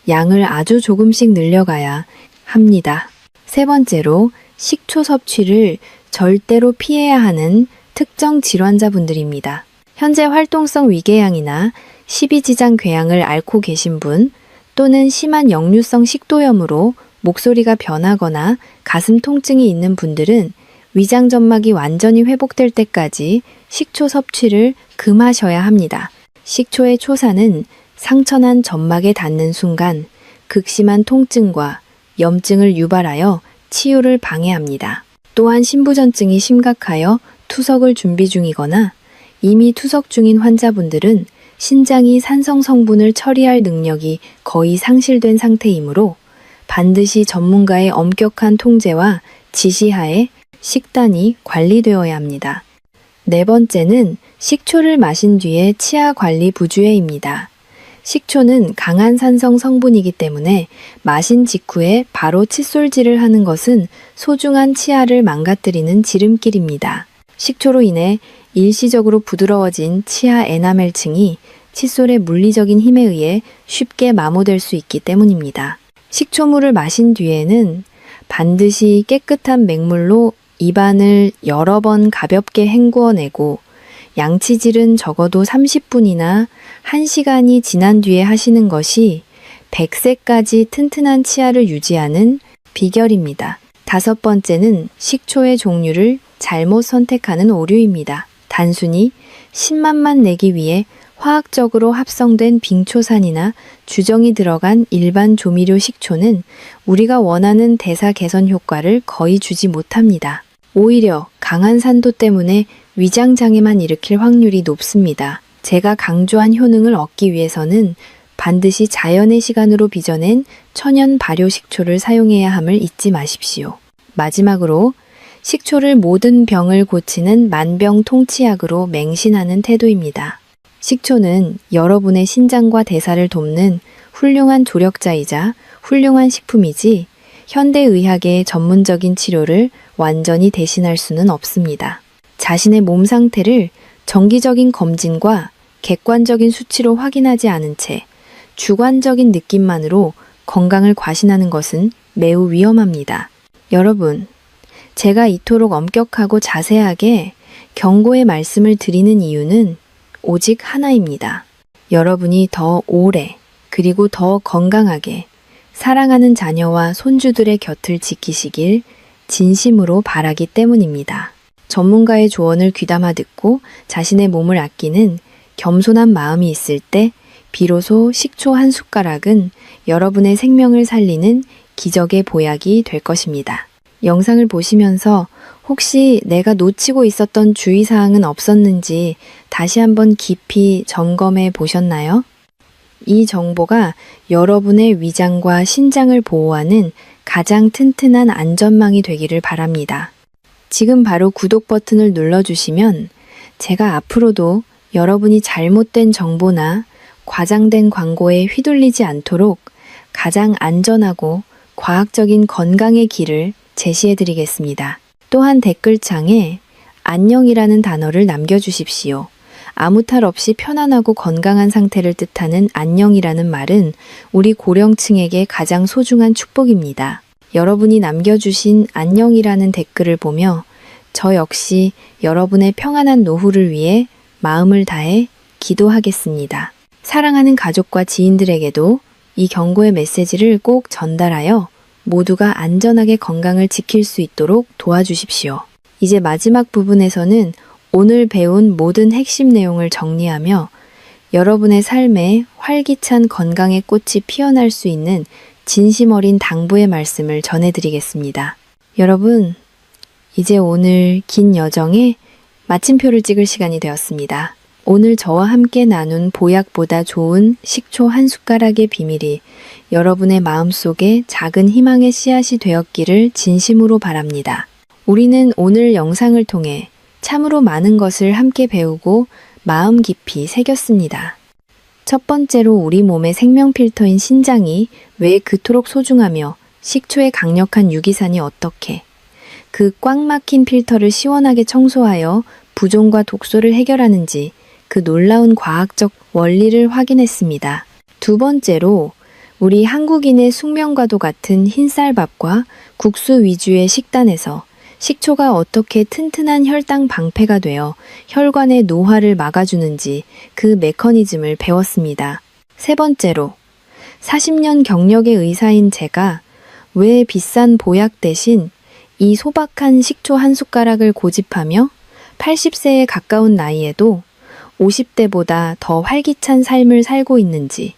양을 아주 조금씩 늘려가야 합니다. 세 번째로 식초 섭취를 절대로 피해야 하는 특정 질환자분들입니다. 현재 활동성 위궤양이나 십이지장 궤양을 앓고 계신 분 또는 심한 역류성 식도염으로 목소리가 변하거나 가슴 통증이 있는 분들은 위장 점막이 완전히 회복될 때까지 식초 섭취를 금하셔야 합니다. 식초의 초산은 상처난 점막에 닿는 순간 극심한 통증과 염증을 유발하여 치유를 방해합니다. 또한 신부전증이 심각하여 투석을 준비 중이거나 이미 투석 중인 환자분들은 신장이 산성 성분을 처리할 능력이 거의 상실된 상태이므로 반드시 전문가의 엄격한 통제와 지시하에 식단이 관리되어야 합니다. 네 번째는 식초를 마신 뒤에 치아 관리 부주의입니다. 식초는 강한 산성 성분이기 때문에 마신 직후에 바로 칫솔질을 하는 것은 소중한 치아를 망가뜨리는 지름길입니다. 식초로 인해 일시적으로 부드러워진 치아 에나멜층이 칫솔의 물리적인 힘에 의해 쉽게 마모될 수 있기 때문입니다. 식초물을 마신 뒤에는 반드시 깨끗한 맹물로 입안을 여러 번 가볍게 헹구어내고 양치질은 적어도 30분이나 1시간이 지난 뒤에 하시는 것이 100세까지 튼튼한 치아를 유지하는 비결입니다. 다섯 번째는 식초의 종류를 잘못 선택하는 오류입니다. 단순히 신맛만 내기 위해 화학적으로 합성된 빙초산이나 주정이 들어간 일반 조미료 식초는 우리가 원하는 대사 개선 효과를 거의 주지 못합니다. 오히려 강한 산도 때문에 위장 장애만 일으킬 확률이 높습니다. 제가 강조한 효능을 얻기 위해서는 반드시 자연의 시간으로 빚어낸 천연 발효 식초를 사용해야 함을 잊지 마십시오. 마지막으로 식초를 모든 병을 고치는 만병통치약으로 맹신하는 태도입니다. 식초는 여러분의 신장과 대사를 돕는 훌륭한 조력자이자 훌륭한 식품이지 현대의학의 전문적인 치료를 완전히 대신할 수는 없습니다. 자신의 몸 상태를 정기적인 검진과 객관적인 수치로 확인하지 않은 채 주관적인 느낌만으로 건강을 과신하는 것은 매우 위험합니다. 여러분, 제가 이토록 엄격하고 자세하게 경고의 말씀을 드리는 이유는 오직 하나입니다. 여러분이 더 오래 그리고 더 건강하게 사랑하는 자녀와 손주들의 곁을 지키시길 진심으로 바라기 때문입니다. 전문가의 조언을 귀담아 듣고 자신의 몸을 아끼는 겸손한 마음이 있을 때 비로소 식초 한 숟가락은 여러분의 생명을 살리는 기적의 보약이 될 것입니다. 영상을 보시면서 혹시 내가 놓치고 있었던 주의사항은 없었는지 다시 한번 깊이 점검해 보셨나요? 이 정보가 여러분의 위장과 신장을 보호하는 가장 튼튼한 안전망이 되기를 바랍니다. 지금 바로 구독 버튼을 눌러주시면 제가 앞으로도 여러분이 잘못된 정보나 과장된 광고에 휘둘리지 않도록 가장 안전하고 과학적인 건강의 길을 제시해 드리겠습니다. 또한 댓글창에 안녕이라는 단어를 남겨주십시오. 아무 탈 없이 편안하고 건강한 상태를 뜻하는 안녕이라는 말은 우리 고령층에게 가장 소중한 축복입니다. 여러분이 남겨주신 안녕이라는 댓글을 보며 저 역시 여러분의 평안한 노후를 위해 마음을 다해 기도하겠습니다. 사랑하는 가족과 지인들에게도 이 경고의 메시지를 꼭 전달하여 모두가 안전하게 건강을 지킬 수 있도록 도와주십시오. 이제 마지막 부분에서는 오늘 배운 모든 핵심 내용을 정리하며 여러분의 삶에 활기찬 건강의 꽃이 피어날 수 있는 진심 어린 당부의 말씀을 전해드리겠습니다. 여러분, 이제 오늘 긴 여정에 마침표를 찍을 시간이 되었습니다. 오늘 저와 함께 나눈 보약보다 좋은 식초 한 숟가락의 비밀이 여러분의 마음속에 작은 희망의 씨앗이 되었기를 진심으로 바랍니다. 우리는 오늘 영상을 통해 참으로 많은 것을 함께 배우고 마음 깊이 새겼습니다. 첫 번째로 우리 몸의 생명 필터인 신장이 왜 그토록 소중하며 식초의 강력한 유기산이 어떻게 그 꽉 막힌 필터를 시원하게 청소하여 부종과 독소를 해결하는지 그 놀라운 과학적 원리를 확인했습니다. 두 번째로 우리 한국인의 숙명과도 같은 흰쌀밥과 국수 위주의 식단에서 식초가 어떻게 튼튼한 혈당 방패가 되어 혈관의 노화를 막아주는지 그 메커니즘을 배웠습니다. 세 번째로 40년 경력의 의사인 제가 왜 비싼 보약 대신 이 소박한 식초 한 숟가락을 고집하며 80세에 가까운 나이에도 50대보다 더 활기찬 삶을 살고 있는지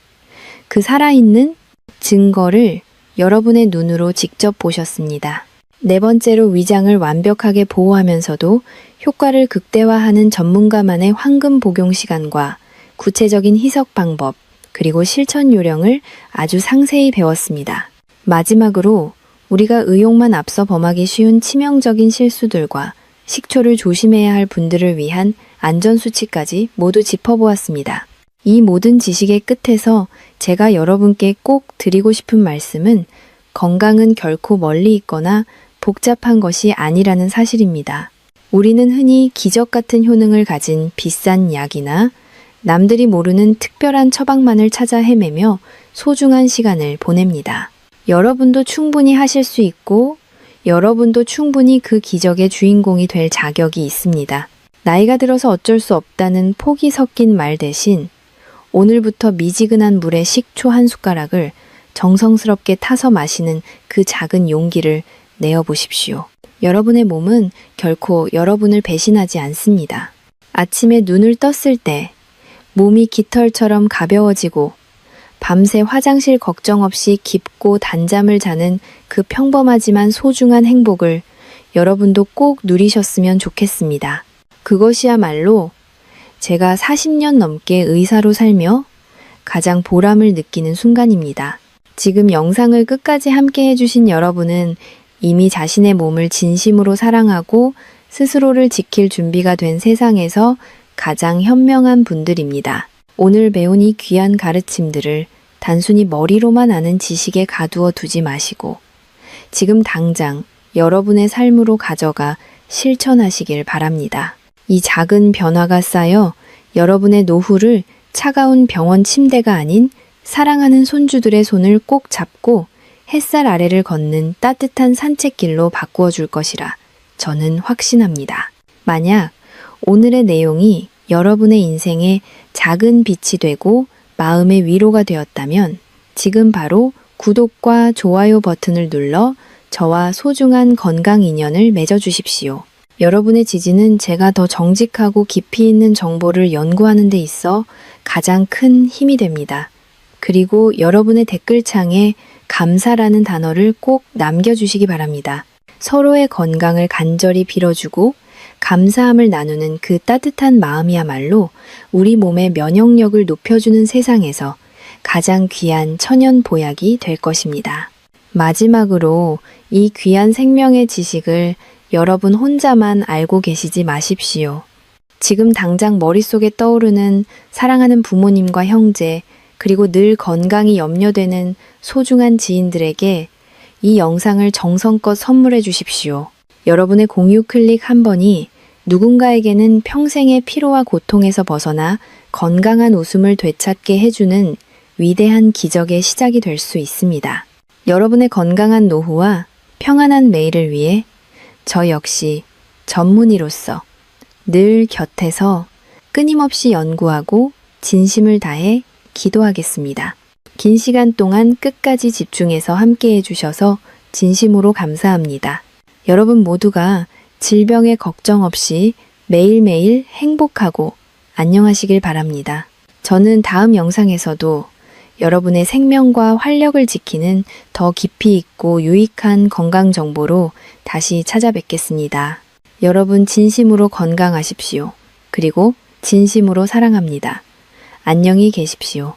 그 살아있는 증거를 여러분의 눈으로 직접 보셨습니다. 네 번째로 위장을 완벽하게 보호하면서도 효과를 극대화하는 전문가만의 황금 복용 시간과 구체적인 희석 방법, 그리고 실천 요령을 아주 상세히 배웠습니다. 마지막으로 우리가 의욕만 앞서 범하기 쉬운 치명적인 실수들과 식초를 조심해야 할 분들을 위한 안전수칙까지 모두 짚어보았습니다. 이 모든 지식의 끝에서 제가 여러분께 꼭 드리고 싶은 말씀은 건강은 결코 멀리 있거나 복잡한 것이 아니라는 사실입니다. 우리는 흔히 기적 같은 효능을 가진 비싼 약이나 남들이 모르는 특별한 처방만을 찾아 헤매며 소중한 시간을 보냅니다. 여러분도 충분히 하실 수 있고 여러분도 충분히 그 기적의 주인공이 될 자격이 있습니다. 나이가 들어서 어쩔 수 없다는 폭이 섞인 말 대신 오늘부터 미지근한 물에 식초 한 숟가락을 정성스럽게 타서 마시는 그 작은 용기를 내어보십시오. 여러분의 몸은 결코 여러분을 배신하지 않습니다. 아침에 눈을 떴을 때 몸이 깃털처럼 가벼워지고 밤새 화장실 걱정 없이 깊고 단잠을 자는 그 평범하지만 소중한 행복을 여러분도 꼭 누리셨으면 좋겠습니다. 그것이야말로 제가 40년 넘게 의사로 살며 가장 보람을 느끼는 순간입니다. 지금 영상을 끝까지 함께 해주신 여러분은 이미 자신의 몸을 진심으로 사랑하고 스스로를 지킬 준비가 된 세상에서 가장 현명한 분들입니다. 오늘 배운 이 귀한 가르침들을 단순히 머리로만 아는 지식에 가두어 두지 마시고 지금 당장 여러분의 삶으로 가져가 실천하시길 바랍니다. 이 작은 변화가 쌓여 여러분의 노후를 차가운 병원 침대가 아닌 사랑하는 손주들의 손을 꼭 잡고 햇살 아래를 걷는 따뜻한 산책길로 바꾸어 줄 것이라 저는 확신합니다. 만약 오늘의 내용이 여러분의 인생에 작은 빛이 되고 마음의 위로가 되었다면 지금 바로 구독과 좋아요 버튼을 눌러 저와 소중한 건강 인연을 맺어주십시오. 여러분의 지지는 제가 더 정직하고 깊이 있는 정보를 연구하는 데 있어 가장 큰 힘이 됩니다. 그리고 여러분의 댓글창에 감사라는 단어를 꼭 남겨주시기 바랍니다. 서로의 건강을 간절히 빌어주고 감사함을 나누는 그 따뜻한 마음이야말로 우리 몸의 면역력을 높여주는 세상에서 가장 귀한 천연 보약이 될 것입니다. 마지막으로 이 귀한 생명의 지식을 여러분 혼자만 알고 계시지 마십시오. 지금 당장 머릿속에 떠오르는 사랑하는 부모님과 형제, 그리고 늘 건강이 염려되는 소중한 지인들에게 이 영상을 정성껏 선물해 주십시오. 여러분의 공유 클릭 한 번이 누군가에게는 평생의 피로와 고통에서 벗어나 건강한 웃음을 되찾게 해주는 위대한 기적의 시작이 될 수 있습니다. 여러분의 건강한 노후와 평안한 매일을 위해 저 역시 전문의로서 늘 곁에서 끊임없이 연구하고 진심을 다해 기도하겠습니다. 긴 시간 동안 끝까지 집중해서 함께 해주셔서 진심으로 감사합니다. 여러분 모두가 질병에 걱정 없이 매일매일 행복하고 안녕하시길 바랍니다. 저는 다음 영상에서도 여러분의 생명과 활력을 지키는 더 깊이 있고 유익한 건강 정보로 다시 찾아뵙겠습니다. 여러분 진심으로 건강하십시오. 그리고 진심으로 사랑합니다. 안녕히 계십시오.